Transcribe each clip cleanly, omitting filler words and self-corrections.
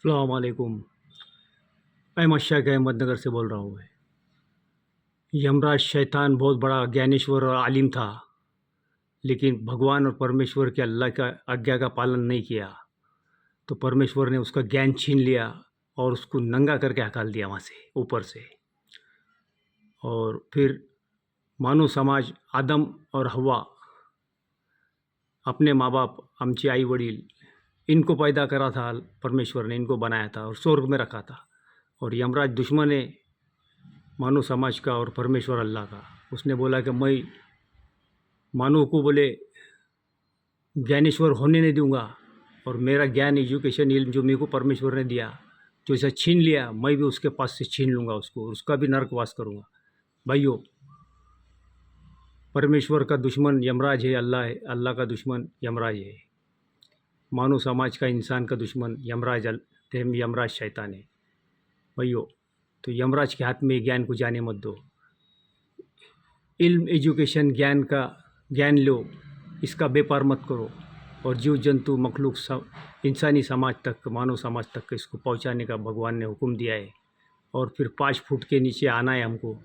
अस्सलाम वालेकुम। मैं मशाक अहमदनगर से बोल रहा हूँ। मैं यमराज शैतान बहुत बड़ा ज्ञानेश्वर और आलिम था, लेकिन भगवान और परमेश्वर के अल्लाह का आज्ञा का पालन नहीं किया, तो परमेश्वर ने उसका ज्ञान छीन लिया और उसको नंगा करके हकाल दिया वहाँ से, ऊपर से। और फिर मानव समाज आदम और हव्वा अपने माँ बाप, आमचे आई वडील, इनको पैदा करा था परमेश्वर ने, इनको बनाया था और स्वर्ग में रखा था। और यमराज दुश्मन है मानव समाज का और परमेश्वर अल्लाह का। उसने बोला कि मैं मानव को बोले ज्ञानेश्वर होने नहीं दूंगा, और मेरा ज्ञान, एजुकेशन, इल्म जो मेरे को परमेश्वर ने दिया, जो इसे छीन लिया, मैं भी उसके पास से छीन लूँगा उसको, उसका भी नरकवास करूँगा। भाइयों, परमेश्वर का दुश्मन यमराज है, अल्लाह है, अल्लाह का दुश्मन यमराज है। मानव समाज का, इंसान का दुश्मन यमराज शैतान है। भाइयों, तो यमराज के हाथ में ज्ञान को जाने मत दो। इल्म, एजुकेशन, ज्ञान लो, इसका व्यापार मत करो। और जीव जंतु, मखलूक, सब इंसानी समाज तक, मानव समाज तक इसको पहुंचाने का भगवान ने हुक्म दिया है। और फिर 5 फुट के नीचे आना है हमको,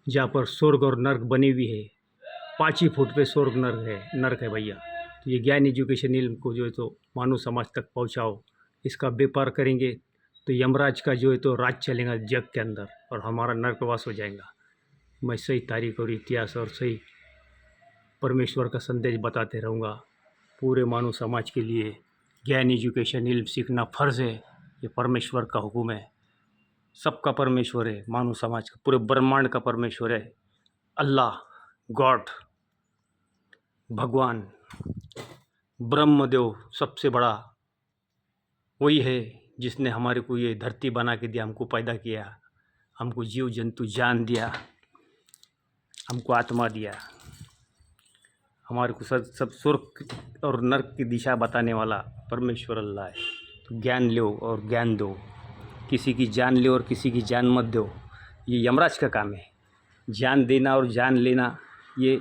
जहाँ पर स्वर्ग और नर्क बने हुए है। 5 ही फुट पे स्वर्ग नर्क है भैया। तो ये ज्ञान, एजुकेशन, इल्म को जो है तो मानव समाज तक पहुँचाओ। इसका व्यापार करेंगे तो यमराज का जो है तो राज चलेगा जग के अंदर, और हमारा नर्कवास हो जाएगा। मैं सही तारीख और इतिहास और सही परमेश्वर का संदेश बताते रहूँगा। पूरे मानव समाज के लिए ज्ञान, एजुकेशन, इल्म सीखना फ़र्ज़ है। ये परमेश्वर का हुक्म है। सबका परमेश्वर है, मानव समाज का, पूरे ब्रह्मांड का परमेश्वर है। अल्लाह, गॉड, भगवान, ब्रह्मदेव सबसे बड़ा वही है जिसने हमारे को ये धरती बना के दिया, हमको पैदा किया, हमको जीव जंतु जान दिया, हमको आत्मा दिया, हमारे को सब स्वर्ग और नर्क की दिशा बताने वाला परमेश्वर अल्लाह है। तो ज्ञान लो और ज्ञान दो। किसी की जान लो और किसी की जान मत दो। ये यमराज का काम है। जान देना और जान लेना, ये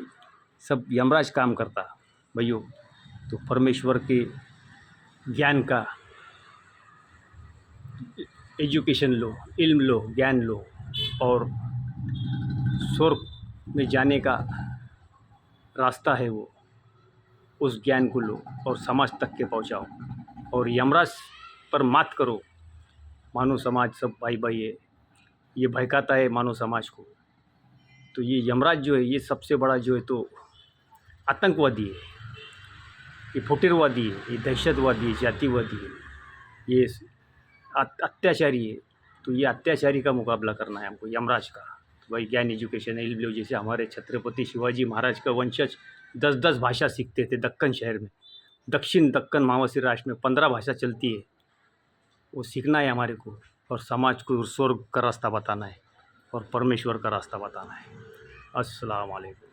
सब यमराज काम करता भैया। तो परमेश्वर के ज्ञान का एजुकेशन लो, इल्म लो, ज्ञान लो, और स्वर्ग में जाने का रास्ता है वो, उस ज्ञान को लो और समाज तक के पहुंचाओ। और यमराज पर मात करो। मानव समाज सब भाई भाई है, ये भड़काता है मानव समाज को। तो ये यमराज जो है, ये सबसे बड़ा जो है तो आतंकवादी है, ये फुटेरवादी है, ये दहशतवादी है, जातिवादी है, ये अत्याचारी है। तो ये अत्याचारी का मुकाबला करना है हमको, यमराज का। तो भाई ज्ञान, एजुकेशन, इल्म लो। जैसे हमारे छत्रपति शिवाजी महाराज का वंशज 10-10 भाषा सीखते थे दक्कन शहर में, दक्षिण दक्कन मावसी राष्ट्र में 15 भाषा चलती है। वो सीखना है हमारे को, और समाज को स्वर्ग का रास्ता बताना है और परमेश्वर का रास्ता बताना है। अस्सलाम वालेकुम।